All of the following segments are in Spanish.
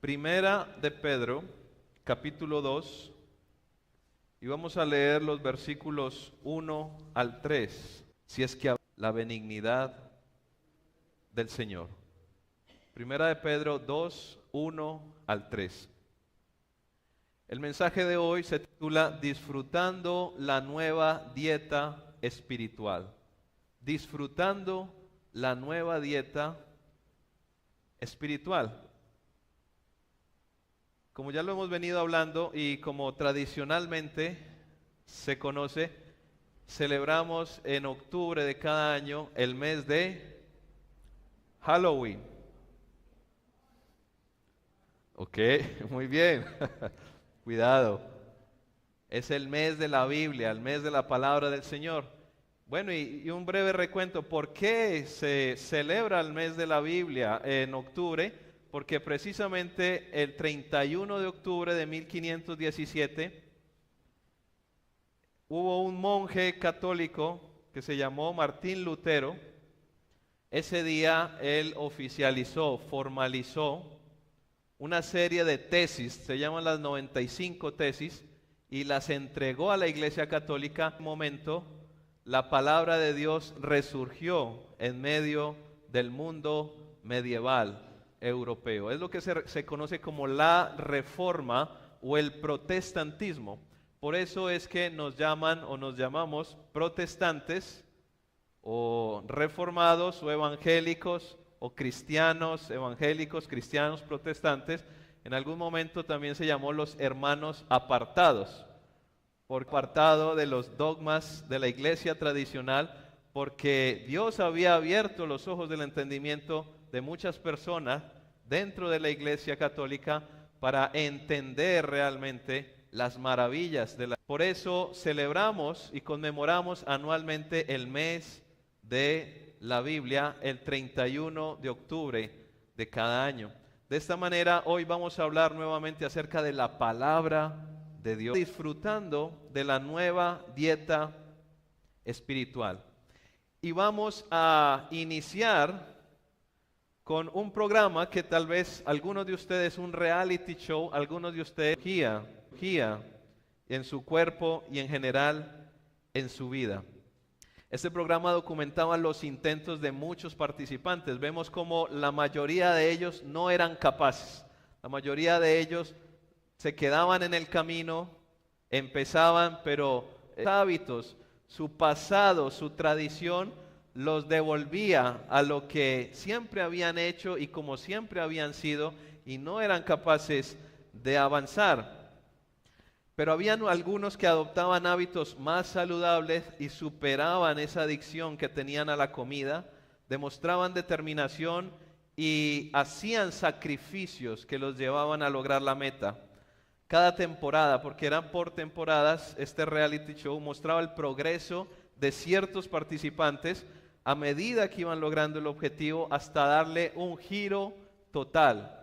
Primera de Pedro, capítulo 2, y vamos a leer los versículos 1 al 3, si es que la benignidad del Señor. Primera de Pedro 2, 1 al 3. El mensaje de hoy se titula Disfrutando la nueva dieta espiritual. Disfrutando la nueva dieta espiritual. Como ya lo hemos venido hablando y como tradicionalmente se conoce, celebramos en octubre de cada año el mes de Halloween. Ok, muy bien. Cuidado. Es el mes de la Biblia, el mes de la palabra del Señor. Bueno, y un breve recuento. ¿Por qué se celebra el mes de la Biblia en octubre? Porque precisamente el 31 de octubre de 1517 hubo un monje católico que se llamó Martín Lutero. Ese día él oficializó, formalizó una serie de tesis, se llaman las 95 tesis, y las entregó a la Iglesia Católica. En un momento, la palabra de Dios resurgió en medio del mundo medieval europeo. Es lo que se conoce como la Reforma o el protestantismo. Por eso es que nos llaman o nos llamamos protestantes o reformados o evangélicos o cristianos, evangélicos, cristianos, protestantes. En algún momento también se llamó los hermanos apartados, por apartado de los dogmas de la iglesia tradicional, porque Dios había abierto los ojos del entendimiento de muchas personas dentro de la iglesia católica para entender realmente las maravillas de la... Por eso celebramos y conmemoramos anualmente el mes de la Biblia, el 31 de octubre de cada año. De esta manera, hoy vamos a hablar nuevamente acerca de la palabra de Dios, disfrutando de la nueva dieta espiritual. Y vamos a iniciar con un programa que tal vez algunos de ustedes, un reality show, algunos de ustedes guía en su cuerpo y en general en su vida. Este programa documentaba los intentos de muchos participantes. Vemos como la mayoría de ellos no eran capaces. La mayoría de ellos se quedaban en el camino, empezaban, pero sus hábitos, su pasado, su tradición, los devolvía a lo que siempre habían hecho y como siempre habían sido, y no eran capaces de avanzar. Pero habían algunos que adoptaban hábitos más saludables y superaban esa adicción que tenían a la comida, demostraban determinación y hacían sacrificios que los llevaban a lograr la meta. Cada temporada, porque eran por temporadas, este reality show mostraba el progreso de ciertos participantes a medida que iban logrando el objetivo hasta darle un giro total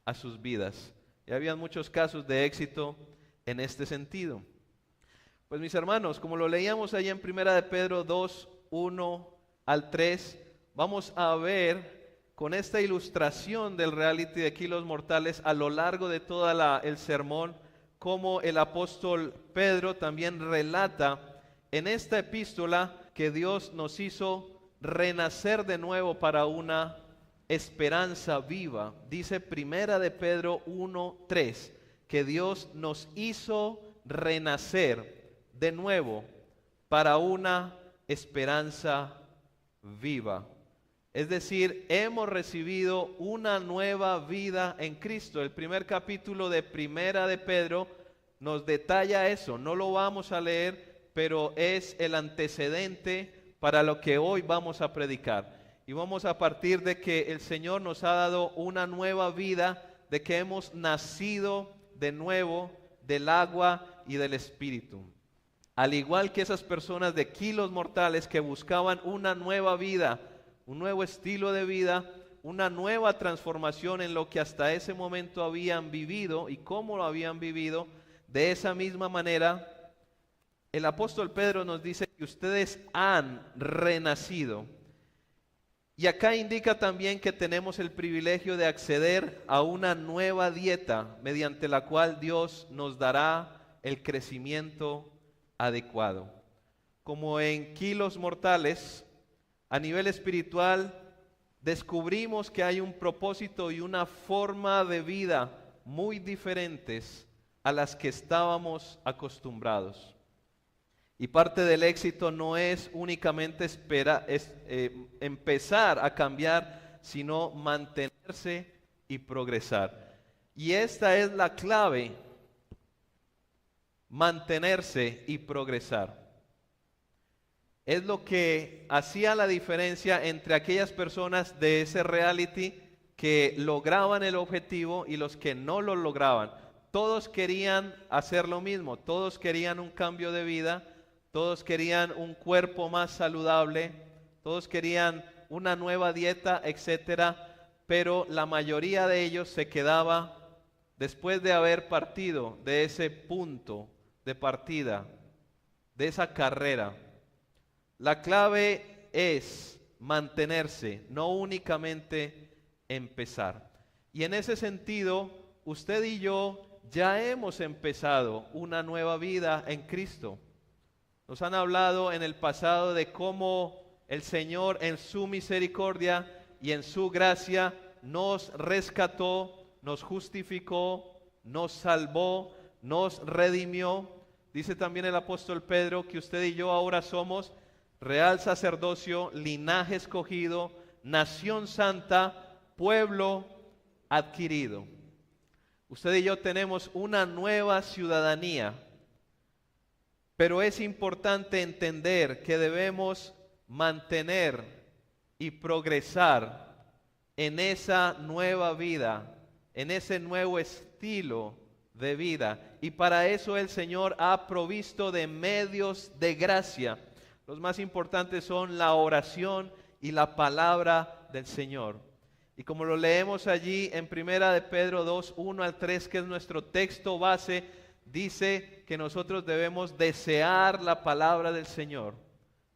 a sus vidas. Y había muchos casos de éxito en este sentido. Pues mis hermanos, como lo leíamos allí en Primera de Pedro 2, 1 al 3, vamos a ver con esta ilustración del reality de Kilos Mortales a lo largo de todo el sermón, cómo el apóstol Pedro también relata en esta epístola que Dios nos hizo renacer de nuevo para una esperanza viva. Dice Primera de Pedro 1, 3, que Dios nos hizo renacer de nuevo para una esperanza viva. Es decir, hemos recibido una nueva vida en Cristo. El primer capítulo de Primera de Pedro nos detalla eso. No lo vamos a leer, pero es el antecedente para lo que hoy vamos a predicar. Y vamos a partir de que el Señor nos ha dado una nueva vida, de que hemos nacido de nuevo del agua y del Espíritu. Al igual que esas personas de Kilos Mortales que buscaban una nueva vida, un nuevo estilo de vida, una nueva transformación en lo que hasta ese momento habían vivido y cómo lo habían vivido, de esa misma manera, el apóstol Pedro nos dice que ustedes han renacido. Y acá indica también que tenemos el privilegio de acceder a una nueva dieta mediante la cual Dios nos dará el crecimiento adecuado. Como en kilos mortales, a nivel espiritual, descubrimos que hay un propósito y una forma de vida muy diferentes a las que estábamos acostumbrados. Y parte del éxito no es únicamente empezar a cambiar, sino mantenerse y progresar. Y esta es la clave, mantenerse y progresar. Es lo que hacía la diferencia entre aquellas personas de ese reality que lograban el objetivo y los que no lo lograban. Todos querían hacer lo mismo, todos querían un cambio de vida, todos querían un cuerpo más saludable, todos querían una nueva dieta, etcétera, pero la mayoría de ellos se quedaba después de haber partido de ese punto de partida, de esa carrera. La clave es mantenerse, no únicamente empezar. Y en ese sentido, usted y yo ya hemos empezado una nueva vida en Cristo. Nos han hablado en el pasado de cómo el Señor en su misericordia y en su gracia nos rescató, nos justificó, nos salvó, nos redimió. Dice también el apóstol Pedro que usted y yo ahora somos real sacerdocio, linaje escogido, nación santa, pueblo adquirido. Usted y yo tenemos una nueva ciudadanía, pero es importante entender que debemos mantener y progresar en esa nueva vida, en ese nuevo estilo de vida. Y para eso el Señor ha provisto de medios de gracia. Los más importantes son la oración y la palabra del Señor. Y como lo leemos allí en 1 de Pedro 2, 1 al 3, que es nuestro texto base, dice que nosotros debemos desear la palabra del Señor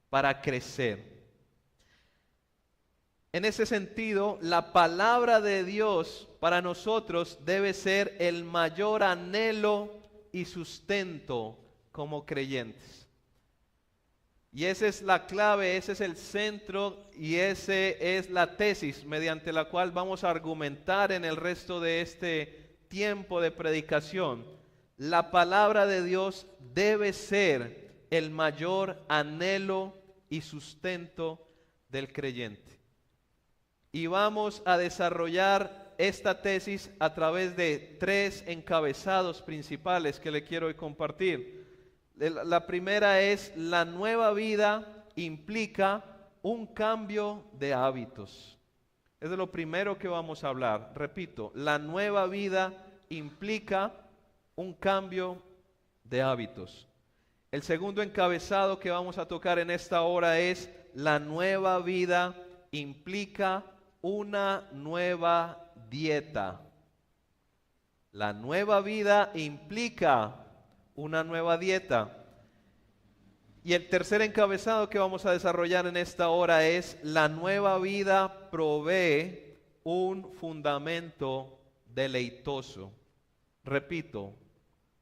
para crecer. En ese sentido, la palabra de Dios para nosotros debe ser el mayor anhelo y sustento como creyentes. Y esa es la clave, ese es el centro y esa es la tesis mediante la cual vamos a argumentar en el resto de este tiempo de predicación. La palabra de Dios debe ser el mayor anhelo y sustento del creyente. Y vamos a desarrollar esta tesis a través de 3 encabezados principales que le quiero hoy compartir. La primera es: la nueva vida implica un cambio de hábitos. Es de lo primero que vamos a hablar. Repito, la nueva vida implica un cambio de hábitos. El segundo encabezado que vamos a tocar en esta hora es: la nueva vida implica una nueva dieta. La nueva vida implica una nueva dieta. Y el tercer encabezado que vamos a desarrollar en esta hora es: la nueva vida provee un fundamento deleitoso. Repito,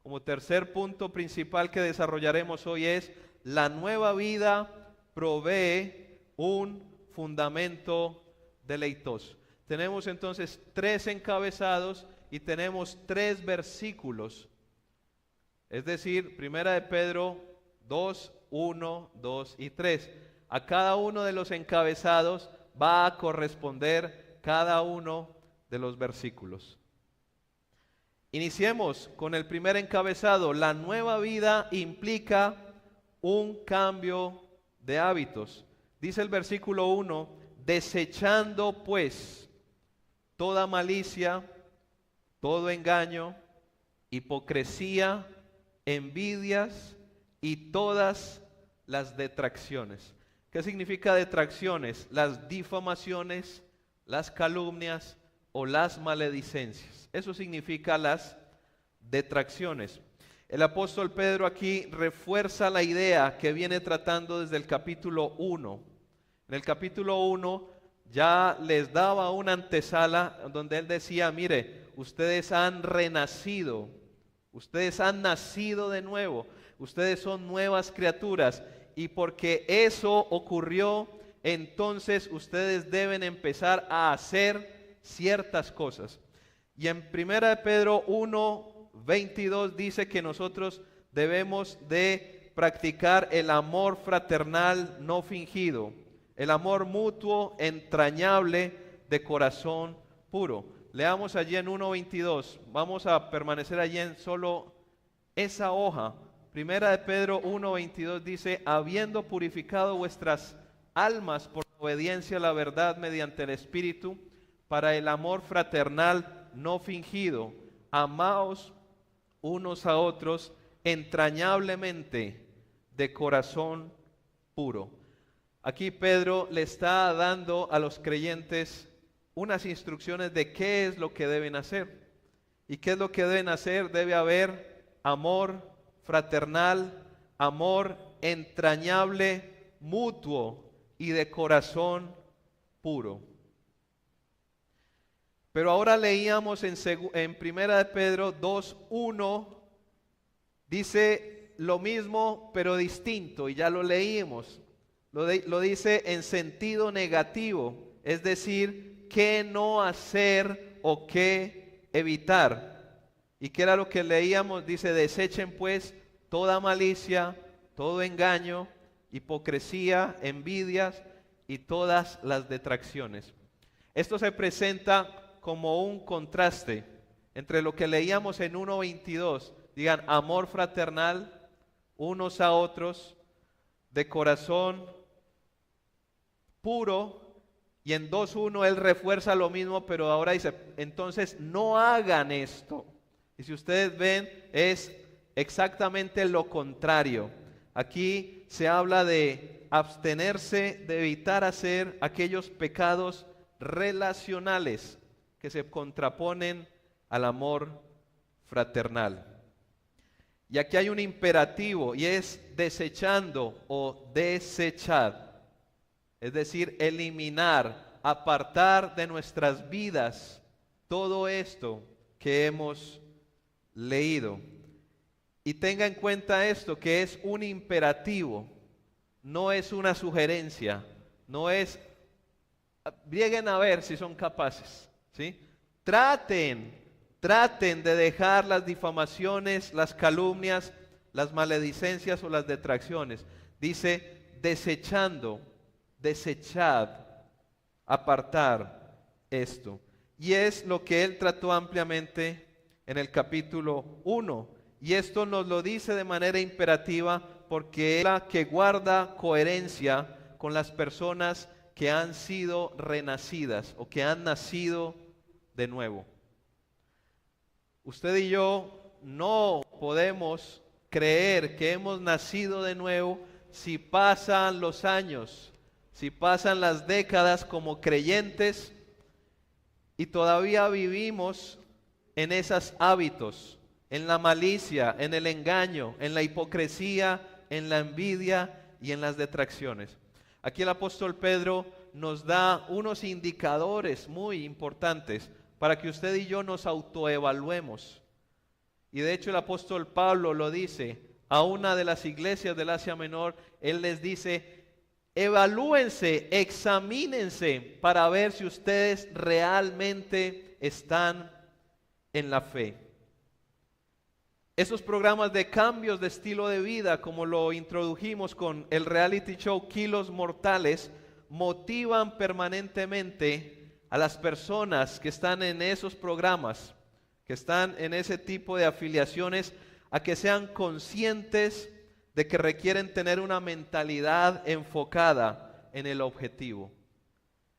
como tercer punto principal que desarrollaremos hoy es: la nueva vida provee un fundamento deleitoso. Tenemos entonces 3 encabezados y tenemos 3 versículos. Es decir, 1 de Pedro 2, 1, 2 y 3. A cada uno de los encabezados va a corresponder cada uno de los versículos. Iniciemos con el primer encabezado. La nueva vida implica un cambio de hábitos. Dice el versículo 1: desechando pues toda malicia, todo engaño, hipocresía, envidias y todas las detracciones. ¿Qué significa detracciones? Las difamaciones, las calumnias o las maledicencias. Eso significa las detracciones. El apóstol Pedro aquí refuerza la idea que viene tratando desde el capítulo 1. En el capítulo 1 ya les daba una antesala donde él decía, mire, ustedes han renacido, ustedes han nacido de nuevo, ustedes son nuevas criaturas, y porque eso ocurrió, entonces ustedes deben empezar a hacer ciertas cosas. Y en 1 Pedro 1:22 dice que nosotros debemos de practicar el amor fraternal no fingido, el amor mutuo, entrañable, de corazón puro. Leamos allí en 1:22, vamos a permanecer allí en solo esa hoja. 1 Pedro 1:22 dice, habiendo purificado vuestras almas por obediencia a la verdad mediante el Espíritu, para el amor fraternal no fingido, amaos unos a otros entrañablemente de corazón puro. Aquí Pedro le está dando a los creyentes unas instrucciones de qué es lo que deben hacer. ¿Y qué es lo que deben hacer? Debe haber amor fraternal, amor entrañable, mutuo y de corazón puro. Pero ahora leíamos en 1 Pedro 2:1, dice lo mismo pero distinto, y ya lo leímos. Lo dice en sentido negativo, es decir, qué no hacer o qué evitar. ¿Y qué era lo que leíamos? Dice, desechen pues toda malicia, todo engaño, hipocresía, envidias y todas las detracciones. Esto se presenta como un contraste entre lo que leíamos en 1:22, digan, amor fraternal unos a otros, de corazón puro, y en 2:1 él refuerza lo mismo, pero ahora dice, entonces no hagan esto. Y si ustedes ven, es exactamente lo contrario. Aquí se habla de abstenerse, de evitar hacer aquellos pecados relacionales que se contraponen al amor fraternal. Y aquí hay un imperativo, y es desechando o desechad. Es decir, eliminar, apartar de nuestras vidas todo esto que hemos leído. Y tenga en cuenta esto, que es un imperativo, no es una sugerencia, no es, lleguen a ver si son capaces, ¿sí? Traten de dejar las difamaciones, las calumnias, las maledicencias o las detracciones. Dice, desechando, desechad, apartar esto. Y es lo que él trató ampliamente en el capítulo 1. Y esto nos lo dice de manera imperativa porque es la que guarda coherencia con las personas que han sido renacidas o que han nacido de nuevo. Usted y yo no podemos creer que hemos nacido de nuevo si pasan los años, si pasan las décadas como creyentes y todavía vivimos en esos hábitos, en la malicia, en el engaño, en la hipocresía, en la envidia y en las detracciones. Aquí el apóstol Pedro nos da unos indicadores muy importantes para que usted y yo nos autoevaluemos. Y de hecho el apóstol Pablo lo dice a una de las iglesias del Asia Menor. Él les dice, evalúense, examínense para ver si ustedes realmente están en la fe. Esos programas de cambios de estilo de vida, como lo introdujimos con el reality show Kilos Mortales, motivan permanentemente a las personas que están en esos programas, que están en ese tipo de afiliaciones, a que sean conscientes de que requieren tener una mentalidad enfocada en el objetivo.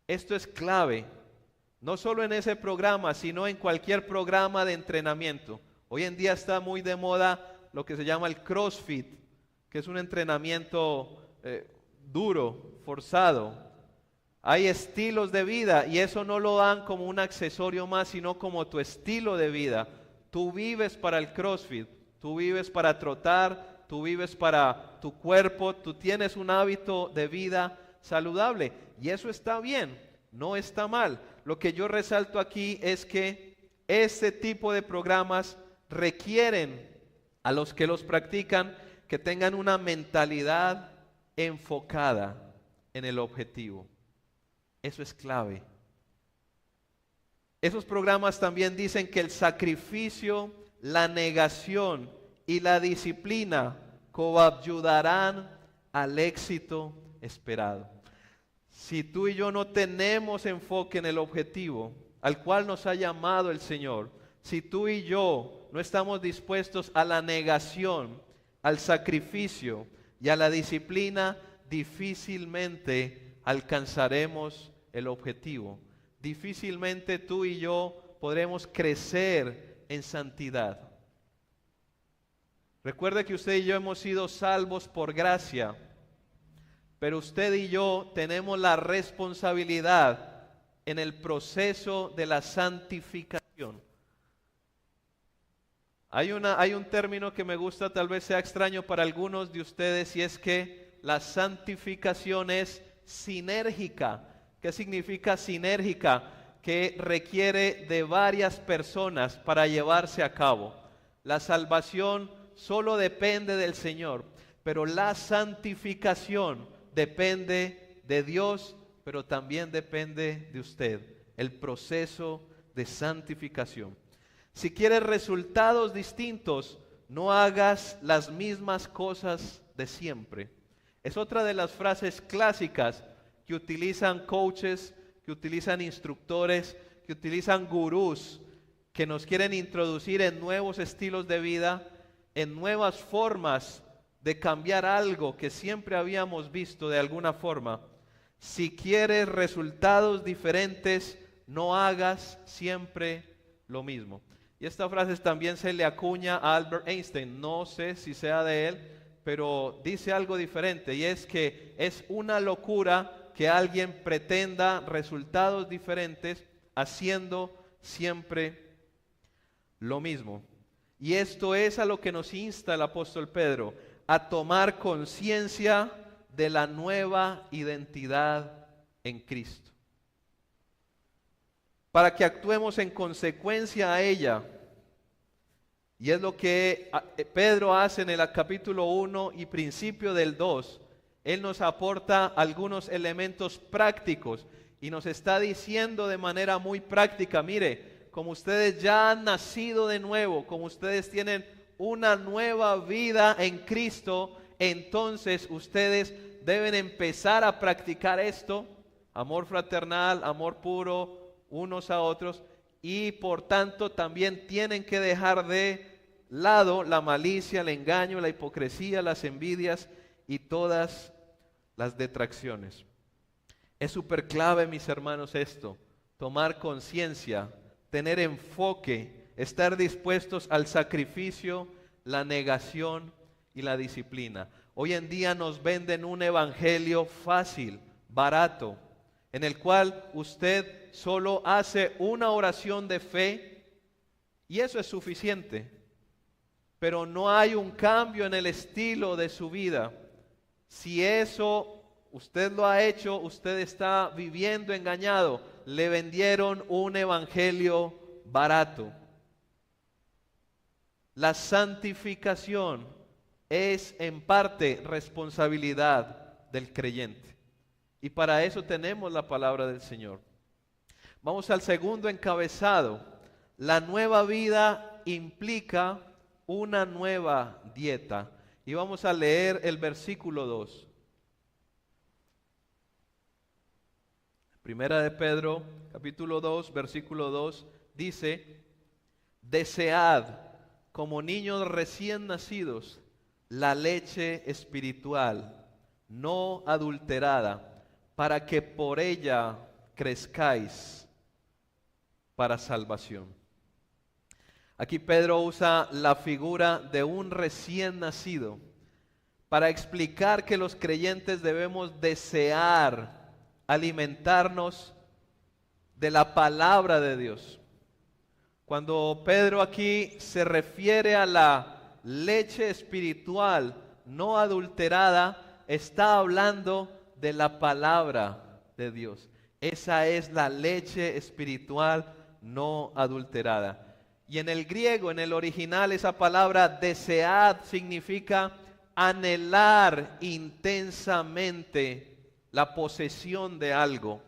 Esto es clave, no solo en ese programa, sino en cualquier programa de entrenamiento. Hoy en día está muy de moda lo que se llama el CrossFit, que es un entrenamiento duro, forzado. Hay estilos de vida y eso no lo dan como un accesorio más, sino como tu estilo de vida. Tú vives para el CrossFit, tú vives para trotar, tú vives para tu cuerpo, tú tienes un hábito de vida saludable y eso está bien. no está mal. Lo que yo resalto aquí es que este tipo de programas requieren a los que los practican que tengan una mentalidad enfocada en el objetivo. Eso es clave. Esos programas también dicen que el sacrificio, la negación y la disciplina coayudarán al éxito esperado. Si tú y yo no tenemos enfoque en el objetivo al cual nos ha llamado el Señor, si tú y yo no estamos dispuestos a la negación, al sacrificio y a la disciplina, difícilmente alcanzaremos el objetivo. Difícilmente tú y yo podremos crecer en santidad. Recuerde que usted y yo hemos sido salvos por gracia, pero usted y yo tenemos la responsabilidad en el proceso de la santificación. Hay un término que me gusta, tal vez sea extraño para algunos de ustedes, y es que la santificación es sinérgica. ¿Qué significa sinérgica? Que requiere de varias personas para llevarse a cabo. La salvación solo depende del Señor, pero la santificación depende de Dios, pero también depende de usted. El proceso de santificación. Si quieres resultados distintos, no hagas las mismas cosas de siempre. Es otra de las frases clásicas que utilizan coaches, que utilizan instructores, que utilizan gurús, que nos quieren introducir en nuevos estilos de vida, en nuevas formas de cambiar algo que siempre habíamos visto de alguna forma. Si quieres resultados diferentes, no hagas siempre lo mismo. Y esta frase también se le acuña a Albert Einstein. No sé si sea de él, pero dice algo diferente, y es que es una locura que alguien pretenda resultados diferentes haciendo siempre lo mismo. Y esto es a lo que nos insta el apóstol Pedro, a tomar conciencia de la nueva identidad en Cristo, para que actuemos en consecuencia a ella. Y es lo que Pedro hace en el capítulo 1 y principio del 2. Él nos aporta algunos elementos prácticos y nos está diciendo de manera muy práctica: mire, como ustedes ya han nacido de nuevo, como ustedes tienen una nueva vida en Cristo, entonces ustedes deben empezar a practicar esto: amor fraternal, amor puro unos a otros, y por tanto también tienen que dejar de lado la malicia, el engaño, la hipocresía, las envidias y todas las detracciones. Es súper clave, mis hermanos, esto: tomar conciencia, tener enfoque, estar dispuestos al sacrificio, la negación y la disciplina. Hoy en día nos venden un evangelio fácil, barato, en el cual usted solo hace una oración de fe y eso es suficiente. Pero no hay un cambio en el estilo de su vida. Si eso usted lo ha hecho, usted está viviendo engañado. Le vendieron un evangelio barato. La santificación es en parte responsabilidad del creyente. Y para eso tenemos la palabra del Señor. Vamos al segundo encabezado. La nueva vida implica una nueva dieta. Y vamos a leer el versículo 2. Primera de Pedro, capítulo 2, versículo 2, dice: desead, como niños recién nacidos, la leche espiritual, no adulterada, para que por ella crezcáis para salvación. Aquí Pedro usa la figura de un recién nacido para explicar que los creyentes debemos desear alimentarnos de la palabra de Dios. Cuando Pedro aquí se refiere a la leche espiritual no adulterada, está hablando de la palabra de Dios. Esa es la leche espiritual no adulterada. Y en el griego, en el original, esa palabra desead significa anhelar intensamente la posesión de algo.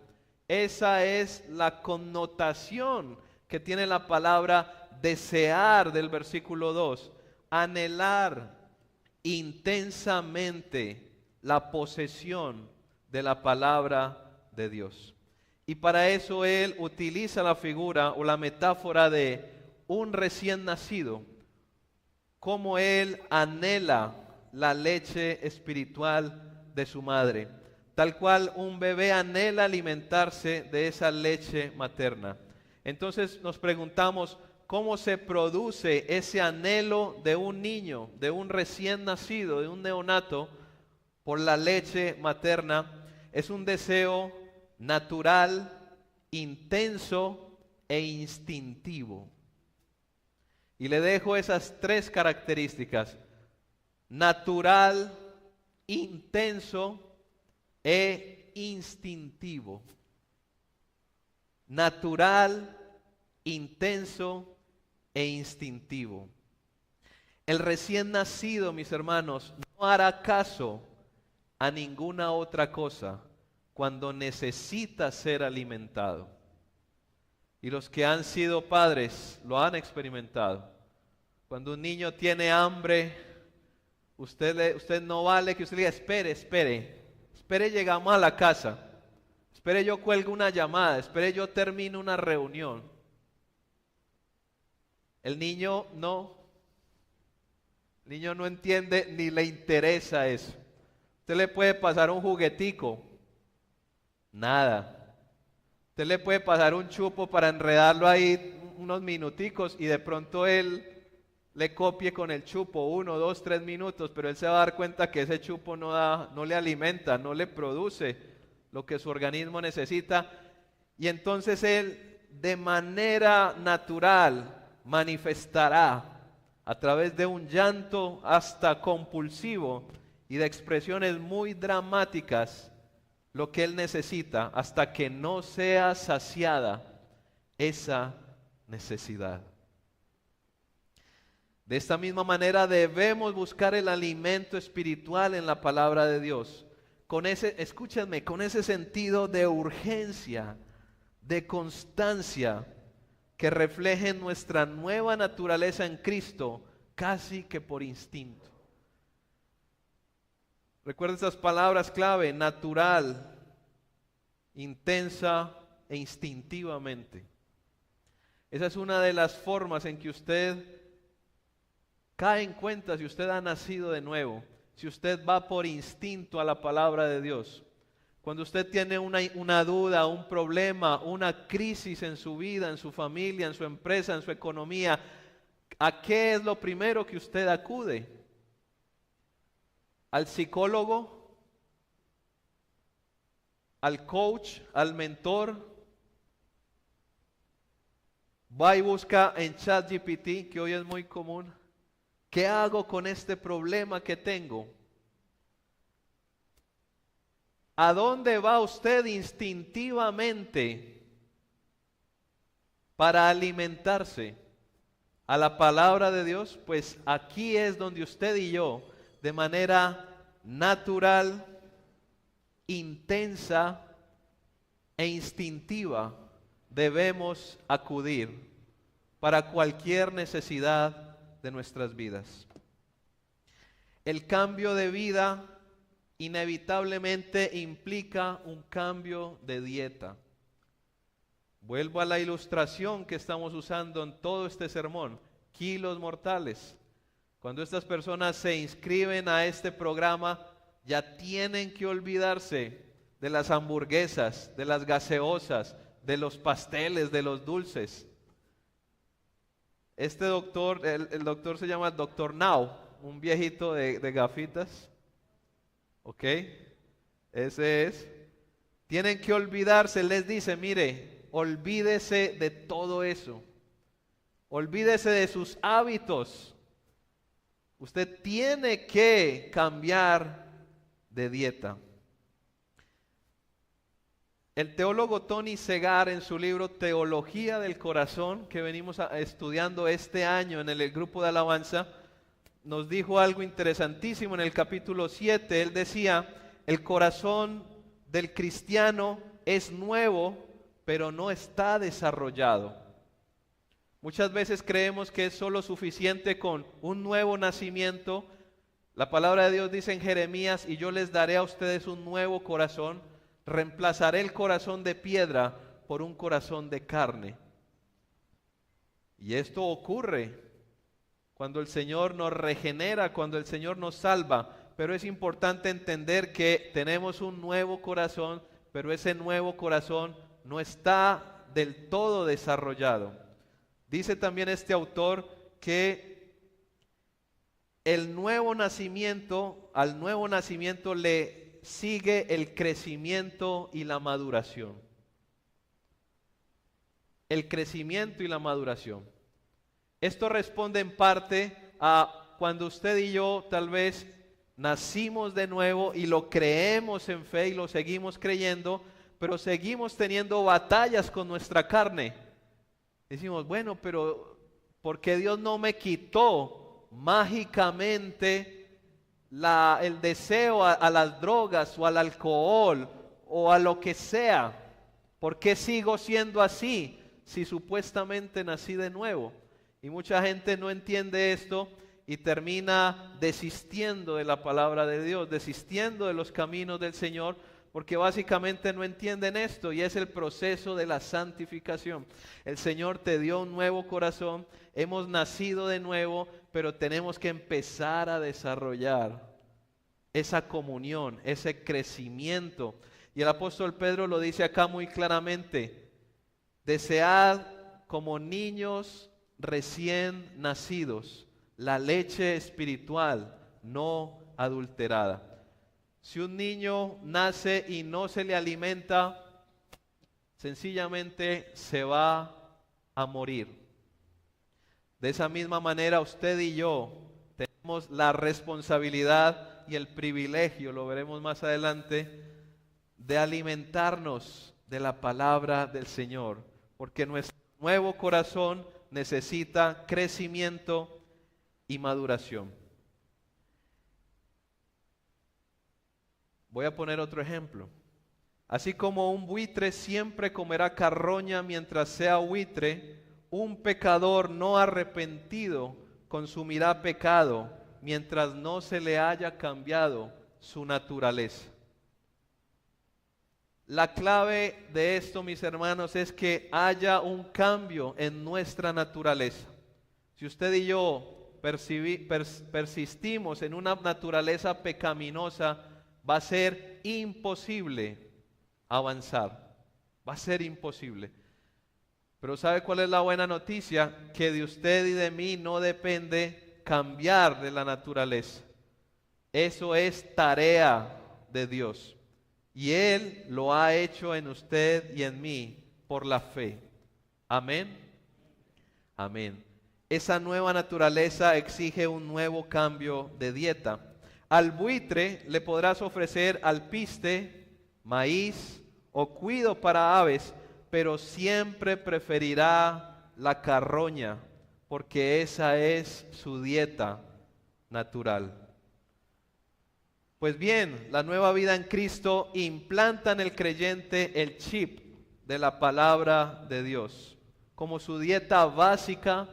Esa es la connotación que tiene la palabra desear del versículo 2. Anhelar intensamente la posesión de la palabra de Dios. Y para eso él utiliza la figura o la metáfora de un recién nacido, como él anhela la leche espiritual de su madre, tal cual un bebé anhela alimentarse de esa leche materna. Entonces nos preguntamos, ¿cómo se produce ese anhelo de un niño, de un recién nacido, de un neonato, por la leche materna? Es un deseo natural, intenso e instintivo. Y le dejo esas tres características: natural, intenso e instintivo. Natural, intenso e instintivo. El recién nacido, mis hermanos, no hará caso a ninguna otra cosa cuando necesita ser alimentado. Y los que han sido padres lo han experimentado. Cuando un niño tiene hambre, usted no vale que usted le diga, espere, llegamos a la casa, espere yo cuelgo una llamada, espere yo termino una reunión. El niño no entiende ni le interesa eso. Usted le puede pasar un juguetico, nada. Usted le puede pasar un chupo para enredarlo ahí unos minuticos y de pronto él le copie con el chupo 1, 2, 3 minutos, pero él se va a dar cuenta que ese chupo no le alimenta, no le produce lo que su organismo necesita, y entonces él de manera natural manifestará a través de un llanto hasta compulsivo y de expresiones muy dramáticas lo que él necesita hasta que no sea saciada esa necesidad. De esta misma manera debemos buscar el alimento espiritual en la palabra de Dios, escúchenme, con ese sentido de urgencia, de constancia, que refleje nuestra nueva naturaleza en Cristo, casi que por instinto. Recuerda estas palabras clave: natural, intensa e instintivamente. Esa es una de las formas en que usted cae en cuenta si usted ha nacido de nuevo, si usted va por instinto a la palabra de Dios. Cuando usted tiene una duda, un problema, una crisis en su vida, en su familia, en su empresa, en su economía, ¿a qué es lo primero que usted acude? ¿Al psicólogo? ¿Al coach? ¿Al mentor? Va y busca en ChatGPT, que hoy es muy común, ¿qué hago con este problema que tengo? ¿A dónde va usted instintivamente para alimentarse? ¿A la palabra de Dios? Pues aquí es donde usted y yo, de manera natural, intensa e instintiva, debemos acudir para cualquier necesidad de nuestras vidas. El cambio de vida inevitablemente implica un cambio de dieta. Vuelvo a la ilustración que estamos usando en todo este sermón: kilos mortales. Cuando estas personas se inscriben a este programa, ya tienen que olvidarse de las hamburguesas, de las gaseosas, de los pasteles, de los dulces. Este doctor, el doctor se llama Dr. Now, un viejito de gafitas. ¿Ok? Ese es. Tienen que olvidarse, les dice, mire, olvídese de todo eso. Olvídese de sus hábitos. Usted tiene que cambiar de dieta. El teólogo Tony Segar, en su libro Teología del Corazón, que venimos estudiando este año en el grupo de alabanza, nos dijo algo interesantísimo en el capítulo 7. Él decía: el corazón del cristiano es nuevo, pero no está desarrollado. Muchas veces creemos que es solo suficiente con un nuevo nacimiento. La palabra de Dios dice en Jeremías: y yo les daré a ustedes un nuevo corazón, reemplazaré el corazón de piedra por un corazón de carne. Y esto ocurre cuando el Señor nos regenera, cuando el Señor nos salva. Pero es importante entender que tenemos un nuevo corazón, pero ese nuevo corazón no está del todo desarrollado. Dice también este autor que al nuevo nacimiento le sigue el crecimiento y la maduración. El crecimiento y la maduración. Esto responde en parte a cuando usted y yo tal vez nacimos de nuevo y lo creemos en fe y lo seguimos creyendo, pero seguimos teniendo batallas con nuestra carne. Decimos: bueno, pero ¿por qué Dios no me quitó mágicamente el deseo a las drogas o al alcohol o a lo que sea? ¿Por qué sigo siendo así si supuestamente nací de nuevo? Y mucha gente no entiende esto y termina desistiendo de la palabra de Dios, desistiendo de los caminos del Señor, porque básicamente no entienden esto, y es el proceso de la santificación. El Señor te dio un nuevo corazón, hemos nacido de nuevo, pero tenemos que empezar a desarrollar esa comunión, ese crecimiento. Y el apóstol Pedro lo dice acá muy claramente: desead como niños recién nacidos la leche espiritual no adulterada. Si un niño nace y no se le alimenta, sencillamente se va a morir. De esa misma manera, usted y yo tenemos la responsabilidad y el privilegio, lo veremos más adelante, de alimentarnos de la palabra del Señor, porque nuestro nuevo corazón necesita crecimiento y maduración. Voy a poner otro ejemplo. Así como un buitre siempre comerá carroña mientras sea buitre, un pecador no arrepentido consumirá pecado mientras no se le haya cambiado su naturaleza. La clave de esto, mis hermanos, es que haya un cambio en nuestra naturaleza. Si usted y yo persistimos en una naturaleza pecaminosa, va a ser imposible avanzar. Va a ser imposible. Pero ¿sabe cuál es la buena noticia? Que de usted y de mí no depende cambiar de la naturaleza. Eso es tarea de Dios. Y Él lo ha hecho en usted y en mí por la fe. Amén. Amén. Esa nueva naturaleza exige un nuevo cambio de dieta. Al buitre le podrás ofrecer alpiste, maíz o cuido para aves, pero siempre preferirá la carroña, porque esa es su dieta natural. Pues bien, la nueva vida en Cristo implanta en el creyente el chip de la palabra de Dios como su dieta básica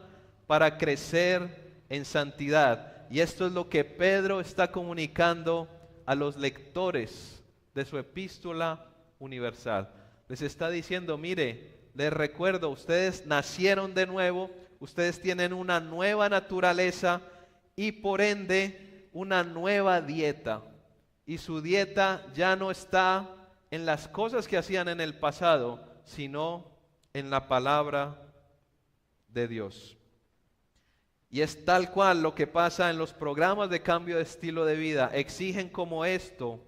para crecer en santidad. Y esto es lo que Pedro está comunicando a los lectores de su epístola universal. Les está diciendo: mire, les recuerdo, ustedes nacieron de nuevo, ustedes tienen una nueva naturaleza y por ende una nueva dieta. Y su dieta ya no está en las cosas que hacían en el pasado, sino en la palabra de Dios. Y es tal cual lo que pasa en los programas de cambio de estilo de vida. Exigen como esto,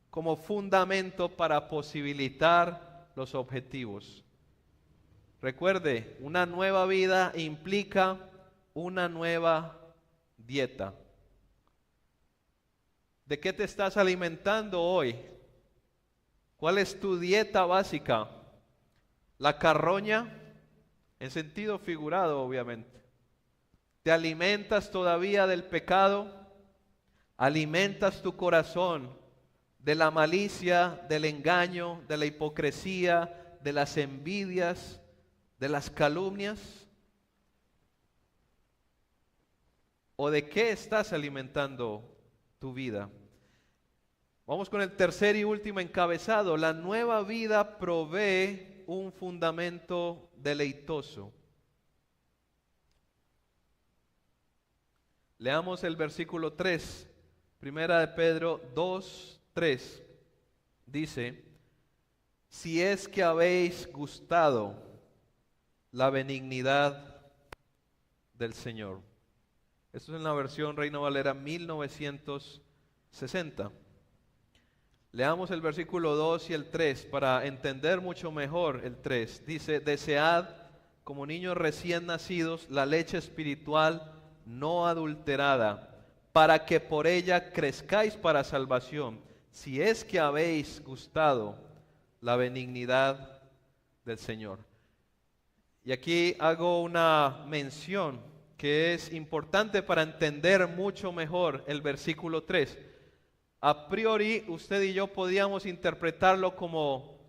como fundamento para posibilitar los objetivos. Recuerde, una nueva vida implica una nueva dieta. ¿De qué te estás alimentando hoy? ¿Cuál es tu dieta básica? La carroña, en sentido figurado, obviamente. ¿Te alimentas todavía del pecado? ¿Alimentas tu corazón de la malicia, del engaño, de la hipocresía, de las envidias, de las calumnias? ¿O de qué estás alimentando tu vida? Vamos con el tercer y último encabezado. La nueva vida provee un fundamento deleitoso. Leamos el versículo 3, primera de Pedro 2, 3. Dice, si es que habéis gustado la benignidad del Señor. Esto es en la versión Reina Valera 1960. Leamos el versículo 2 y el 3 para entender mucho mejor el 3. Dice, desead como niños recién nacidos la leche espiritual no adulterada, para que por ella crezcáis para salvación, si es que habéis gustado la benignidad del Señor. Y aquí hago una mención que es importante para entender mucho mejor el versículo 3. A priori, usted y yo podíamos interpretarlo como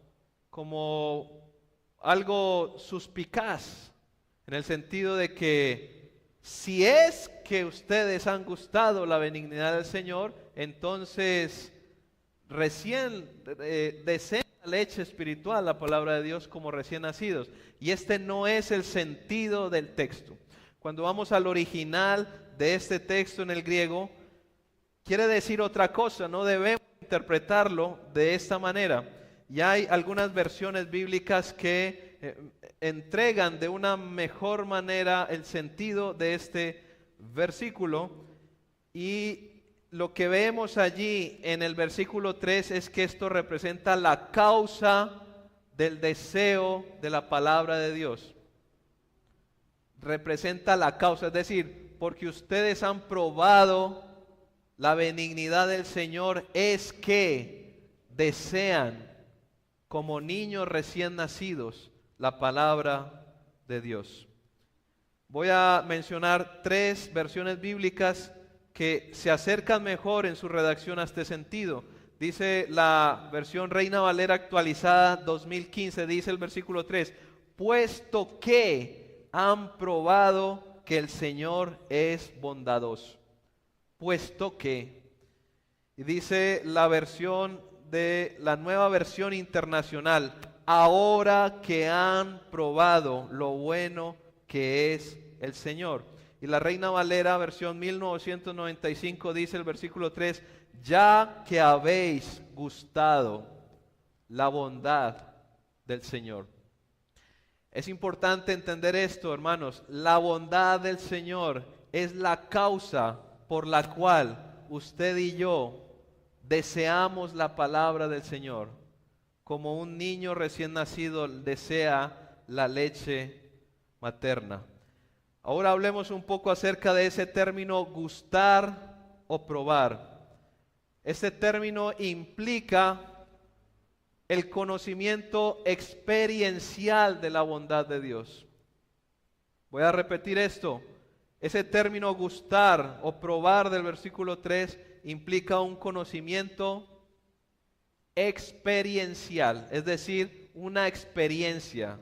algo suspicaz, en el sentido de que si es que ustedes han gustado la benignidad del Señor, entonces recién desean la leche espiritual, la palabra de Dios, como recién nacidos. Y este no es el sentido del texto. Cuando vamos al original de este texto en el griego, quiere decir otra cosa, no debemos interpretarlo de esta manera. Y hay algunas versiones bíblicas que entregan de una mejor manera el sentido de este versículo. Y lo que vemos allí en el versículo 3 es que esto representa la causa del deseo de la palabra de Dios. Representa la causa, es decir, porque ustedes han probado la benignidad del Señor, es que desean como niños recién nacidos la palabra de Dios. Voy a mencionar 3 versiones bíblicas que se acercan mejor en su redacción a este sentido. Dice la versión Reina Valera actualizada 2015, dice el versículo 3, puesto que han probado que el Señor es bondadoso. Puesto que, y dice la versión de la Nueva Versión Internacional, ahora que han probado lo bueno que es el Señor. Y la Reina Valera versión 1995 dice el versículo 3, ya que habéis gustado la bondad del Señor. Es importante entender esto, hermanos. La bondad del Señor es la causa por la cual usted y yo deseamos la palabra del Señor, como un niño recién nacido desea la leche materna. Ahora hablemos un poco acerca de ese término gustar o probar. Este término implica el conocimiento experiencial de la bondad de Dios. Voy a repetir esto. Ese término gustar o probar del versículo 3 implica un conocimiento experiencial, es decir, una experiencia,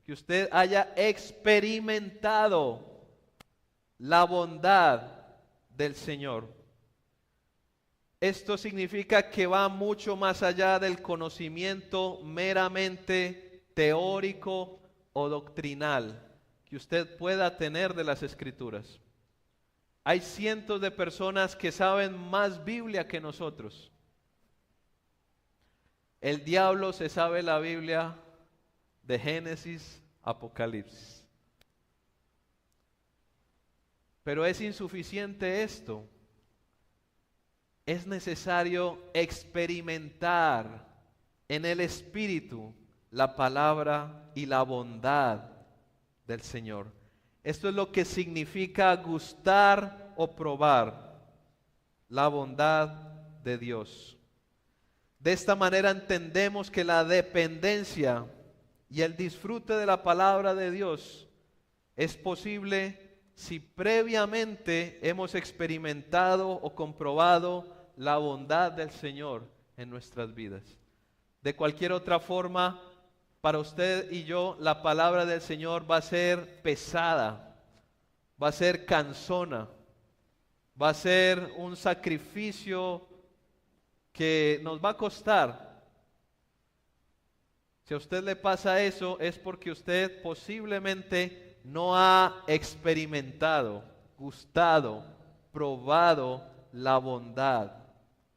que usted haya experimentado la bondad del Señor. Esto significa que va mucho más allá del conocimiento meramente teórico o doctrinal que usted pueda tener de las Escrituras. Hay cientos de personas que saben más Biblia que nosotros. El diablo se sabe la Biblia de Génesis a Apocalipsis. Pero es insuficiente esto. Es necesario experimentar en el Espíritu la palabra y la bondad del Señor. Esto es lo que significa gustar o probar la bondad de Dios. De esta manera entendemos que la dependencia y el disfrute de la palabra de Dios es posible si previamente hemos experimentado o comprobado la bondad del Señor en nuestras vidas. De cualquier otra forma, para usted y yo, la palabra del Señor va a ser pesada, va a ser cansona, va a ser un sacrificio que nos va a costar. Si a usted le pasa eso, es porque usted posiblemente no ha experimentado, gustado, probado la bondad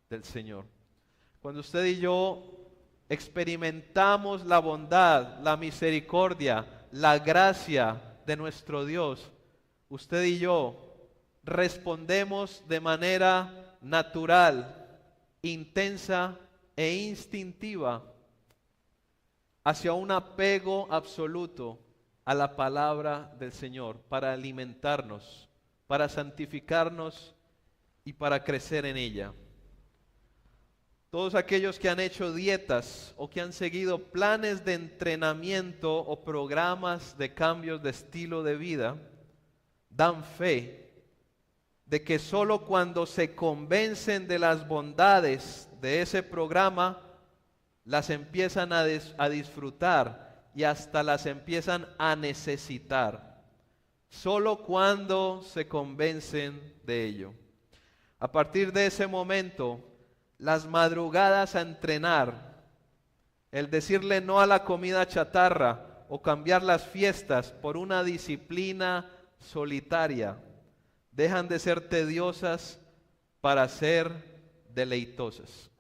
del Señor. Cuando usted y yo experimentamos la bondad, la misericordia, la gracia de nuestro Dios, usted y yo respondemos de manera natural, intensa e instintiva hacia un apego absoluto a la palabra del Señor para alimentarnos, para santificarnos y para crecer en ella. Todos aquellos que han hecho dietas o que han seguido planes de entrenamiento o programas de cambios de estilo de vida, dan fe de que solo cuando se convencen de las bondades de ese programa, las empiezan a disfrutar y hasta las empiezan a necesitar. Solo cuando se convencen de ello. A partir de ese momento, las madrugadas a entrenar, el decirle no a la comida chatarra o cambiar las fiestas por una disciplina solitaria, dejan de ser tediosas para ser deleitosas.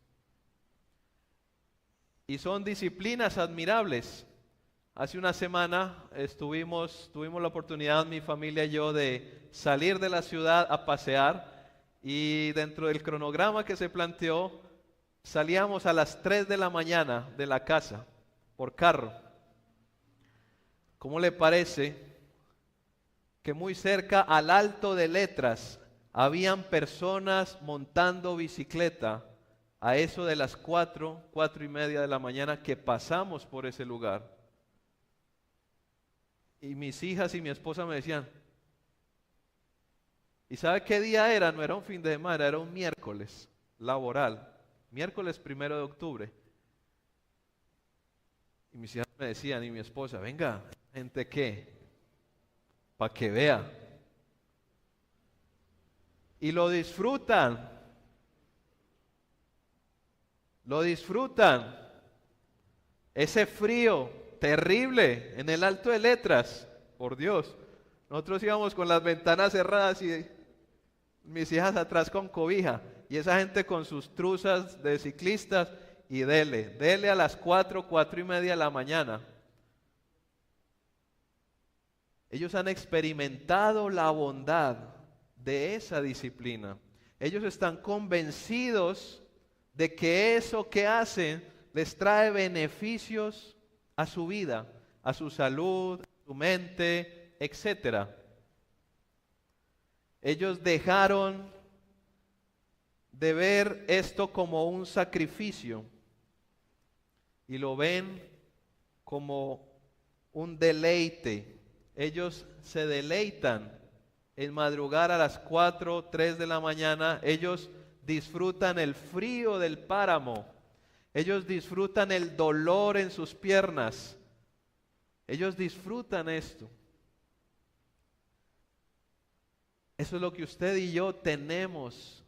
Y son disciplinas admirables. Hace una semana tuvimos la oportunidad, mi familia y yo, de salir de la ciudad a pasear. Y dentro del cronograma que se planteó, salíamos a las 3 de la mañana de la casa por carro. ¿Cómo le parece que muy cerca al Alto de Letras habían personas montando bicicleta a eso de las 4:30 de la mañana que pasamos por ese lugar? Y mis hijas y mi esposa me decían, ¿y sabe qué día era? No era un fin de semana, era un miércoles laboral. Miércoles 1 de octubre. Y mis hijas me decían, y mi esposa, venga, gente qué, para que vea. Y lo disfrutan. Lo disfrutan. Ese frío terrible en el Alto de Letras, por Dios. Nosotros íbamos con las ventanas cerradas y mis hijas atrás con cobija, y esa gente con sus truzas de ciclistas, y dele a las 4:30 de la mañana. Ellos han experimentado la bondad de esa disciplina. Ellos están convencidos de que eso que hacen les trae beneficios a su vida, a su salud, a su mente, etcétera. Ellos dejaron de ver esto como un sacrificio y lo ven como un deleite. Ellos se deleitan en madrugar a las 4:03 de la mañana. Ellos disfrutan el frío del páramo. Ellos disfrutan el dolor en sus piernas. Ellos disfrutan esto. Eso es lo que usted y yo tenemos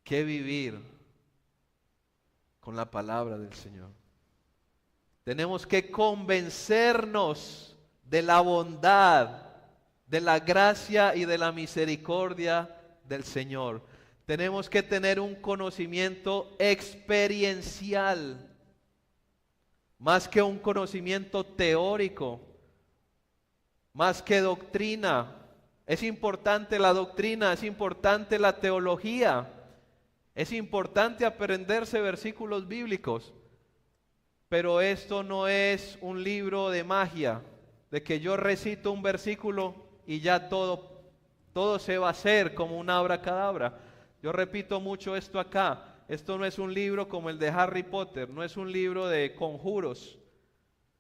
que vivir con la palabra del Señor. Tenemos que convencernos de la bondad, de la gracia y de la misericordia del Señor. Tenemos que tener un conocimiento experiencial, más que un conocimiento teórico, más que doctrina. Es importante la doctrina, es importante la teología, es importante aprenderse versículos bíblicos, pero esto no es un libro de magia, de que yo recito un versículo y ya todo se va a hacer como un abracadabra. Yo repito mucho esto acá. Esto no es un libro como el de Harry Potter, no es un libro de conjuros.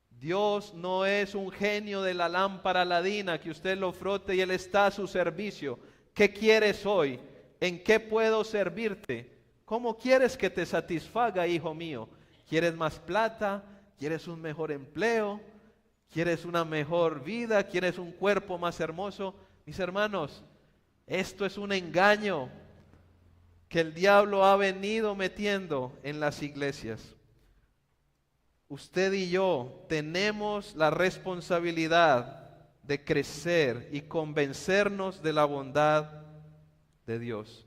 Dios no es un genio de la lámpara Aladina que usted lo frote y Él está a su servicio. ¿Qué quieres hoy? ¿En qué puedo servirte? ¿Cómo quieres que te satisfaga, hijo mío? ¿Quieres más plata? ¿Quieres un mejor empleo? ¿Quieres una mejor vida? ¿Quieres un cuerpo más hermoso? Mis hermanos, esto es un engaño que el diablo ha venido metiendo en las iglesias. Usted y yo tenemos la responsabilidad de crecer y convencernos de la bondad de Dios.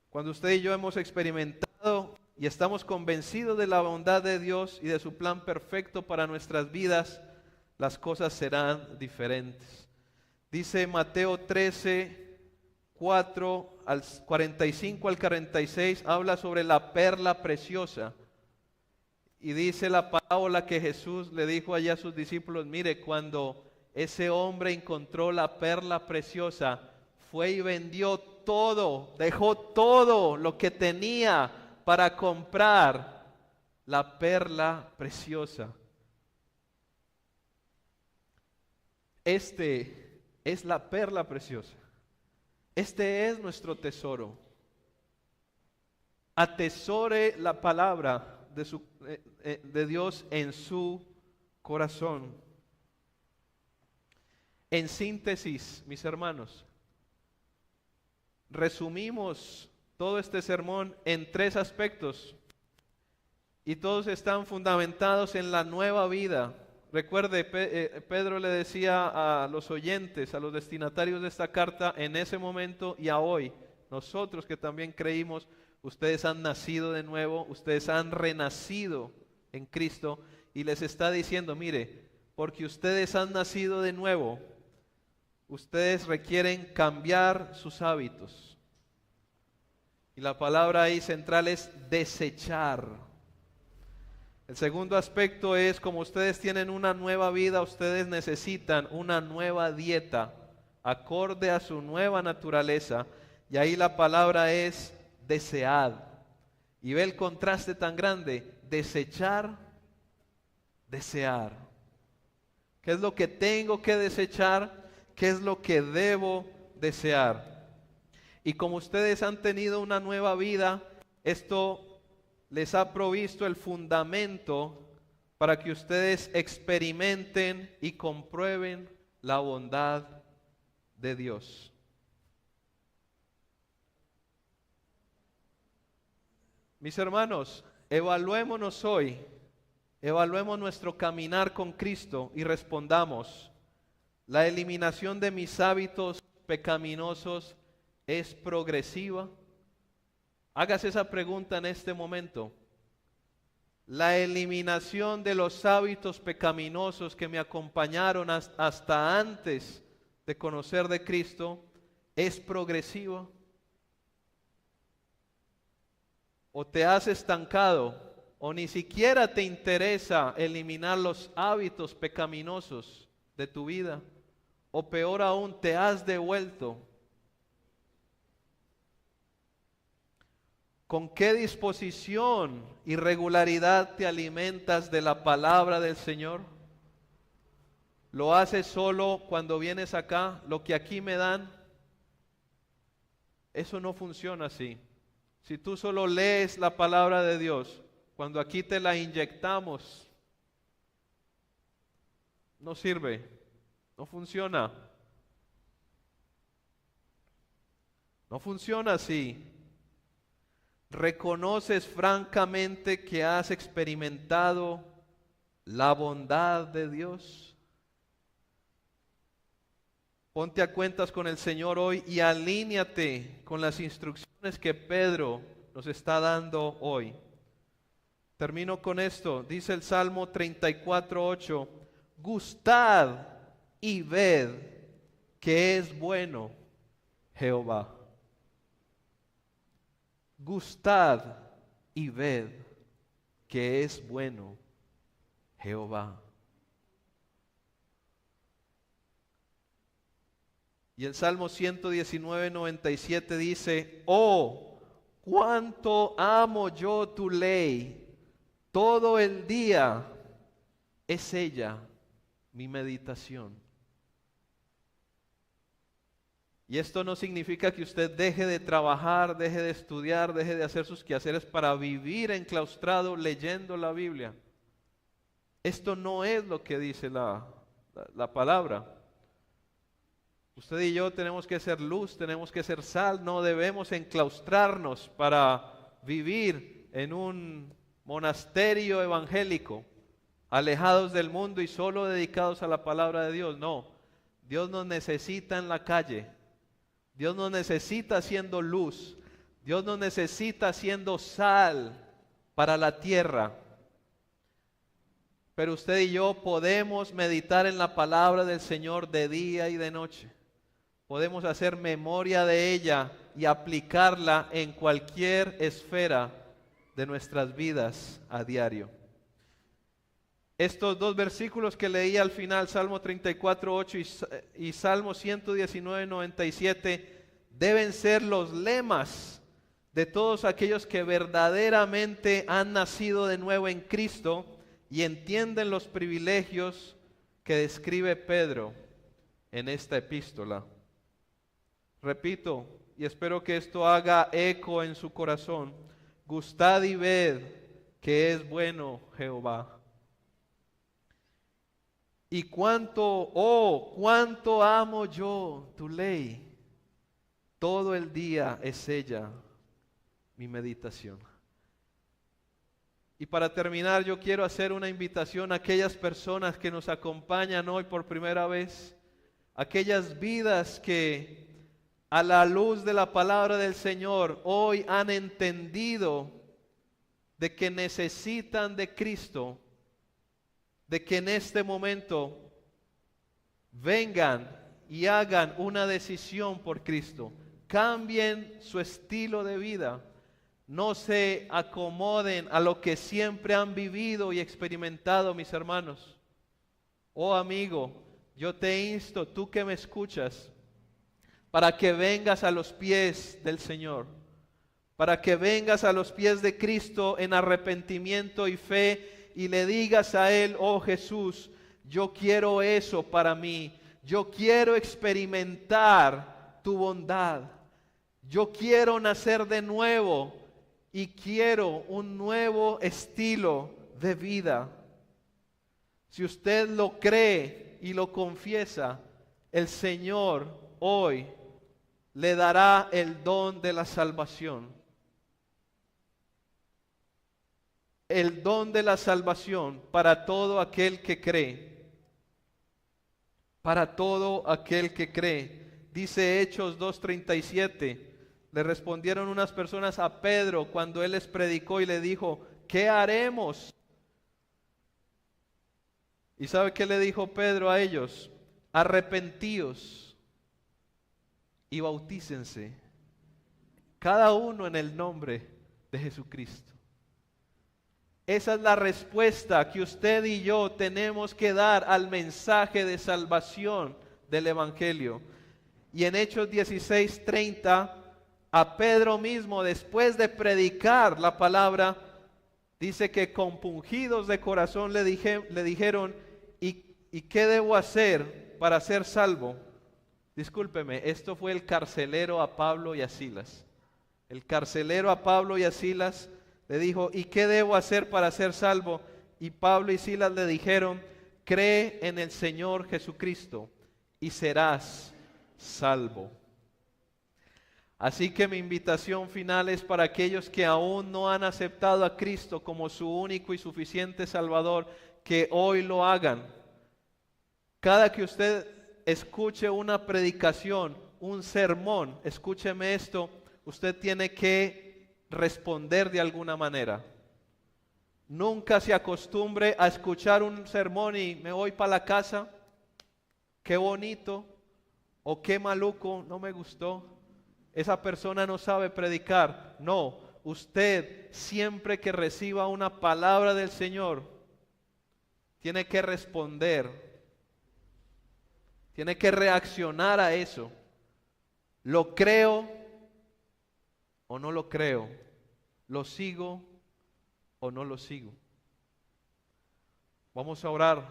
Cuando usted y yo hemos experimentado y estamos convencidos de la bondad de Dios y de su plan perfecto para nuestras vidas, las cosas serán diferentes. Dice Mateo 13, 4 al 45 al 46, habla sobre la perla preciosa. Y dice la parábola que Jesús le dijo allá a sus discípulos: mire, cuando ese hombre encontró la perla preciosa, fue y vendió todo, dejó todo lo que tenía para comprar la perla preciosa. Este es la perla preciosa. Este es nuestro tesoro. Atesore la palabra de Dios en su corazón. En síntesis, mis hermanos, resumimos todo este sermón en 3 aspectos y todos están fundamentados en la nueva vida. Recuerde, Pedro le decía a los oyentes, a los destinatarios de esta carta en ese momento y a hoy, nosotros que también creímos: ustedes han nacido de nuevo, ustedes han renacido en Cristo, y les está diciendo: mire, porque ustedes han nacido de nuevo, ustedes requieren cambiar sus hábitos. Y la palabra ahí central es desechar. El segundo aspecto es: como ustedes tienen una nueva vida, ustedes necesitan una nueva dieta acorde a su nueva naturaleza. Y ahí la palabra es desead. Y ve el contraste tan grande: desechar, desear. ¿Qué es lo que tengo que desechar? ¿Qué es lo que debo desear? Y como ustedes han tenido una nueva vida, esto les ha provisto el fundamento para que ustedes experimenten y comprueben la bondad de Dios. Mis hermanos, evaluémonos hoy, evaluemos nuestro caminar con Cristo y respondamos: ¿la eliminación de mis hábitos pecaminosos es progresiva? Hágase esa pregunta en este momento. ¿La eliminación de los hábitos pecaminosos que me acompañaron hasta antes de conocer de Cristo es progresiva? ¿O te has estancado? ¿O ni siquiera te interesa eliminar los hábitos pecaminosos de tu vida? ¿O peor aún, te has devuelto? ¿Con qué disposición y regularidad te alimentas de la palabra del Señor? ¿Lo haces solo cuando vienes acá? ¿Lo que aquí me dan? Eso no funciona así. Si tú solo lees la palabra de Dios, cuando aquí te la inyectamos, no sirve, no funciona. No funciona así. ¿Reconoces francamente que has experimentado la bondad de Dios? Ponte a cuentas con el Señor hoy y alíñate con las instrucciones que Pedro nos está dando hoy. Termino con esto. Dice el Salmo 34:8: gustad y ved que es bueno Jehová. Gustad y ved que es bueno Jehová. Y el Salmo 119:97 dice: oh, cuánto amo yo tu ley. Todo el día es ella mi meditación. Y esto no significa que usted deje de trabajar, deje de estudiar, deje de hacer sus quehaceres para vivir enclaustrado leyendo la Biblia. Esto no es lo que dice la palabra. Usted y yo tenemos que ser luz, tenemos que ser sal, no debemos enclaustrarnos para vivir en un monasterio evangélico, alejados del mundo y solo dedicados a la palabra de Dios. No, Dios nos necesita en la calle. Dios nos necesita siendo luz. Dios nos necesita siendo sal para la tierra. Pero usted y yo podemos meditar en la palabra del Señor de día y de noche. Podemos hacer memoria de ella y aplicarla en cualquier esfera de nuestras vidas a diario. Estos dos versículos que leí al final, Salmo 34:8 y Salmo 119:97, deben ser los lemas de todos aquellos que verdaderamente han nacido de nuevo en Cristo y entienden los privilegios que describe Pedro en esta epístola. Repito, y espero que esto haga eco en su corazón: gustad y ved que es bueno Jehová. Y cuánto amo yo tu ley. Todo el día es ella mi meditación. Y para terminar, yo quiero hacer una invitación a aquellas personas que nos acompañan hoy por primera vez, aquellas vidas que a la luz de la palabra del Señor hoy han entendido de que necesitan de Cristo, de que en este momento vengan y hagan una decisión por Cristo. Cambien su estilo de vida. No se acomoden a lo que siempre han vivido y experimentado, mis hermanos. Oh amigo, yo te insto, tú que me escuchas, para que vengas a los pies del Señor, para que vengas a los pies de Cristo en arrepentimiento y fe y le digas a Él: oh Jesús, yo quiero eso para mí. Yo quiero experimentar tu bondad. Yo quiero nacer de nuevo y quiero un nuevo estilo de vida. Si usted lo cree y lo confiesa, el Señor hoy le dará el don de la salvación. El don de la salvación para todo aquel que cree. Para todo aquel que cree. Dice Hechos 2:37. Le respondieron unas personas a Pedro cuando él les predicó y le dijo: ¿qué haremos? ¿Y sabe qué le dijo Pedro a ellos? Arrepentíos y bautícense, cada uno en el nombre de Jesucristo. Esa es la respuesta que usted y yo tenemos que dar al mensaje de salvación del Evangelio. Y en Hechos 16:30, a Pedro mismo, después de predicar la palabra, dice que compungidos de corazón le dijeron: ¿y qué debo hacer para ser salvo? Discúlpeme, esto fue el carcelero a Pablo y a Silas. El carcelero a Pablo y a Silas le dijo: ¿y qué debo hacer para ser salvo? Y Pablo y Silas le dijeron: cree en el Señor Jesucristo y serás salvo. Así que mi invitación final es para aquellos que aún no han aceptado a Cristo como su único y suficiente Salvador, que hoy lo hagan. Cada que usted escuche una predicación, un sermón, escúcheme esto, usted tiene que responder de alguna manera. Nunca se acostumbre a escuchar un sermón y me voy para la casa, qué bonito, o qué maluco, no me gustó. Esa persona no sabe predicar. No, usted siempre que reciba una palabra del Señor, tiene que responder, tiene que reaccionar a eso. Lo creo, o no lo creo? ¿Lo sigo o no lo sigo? Vamos a orar.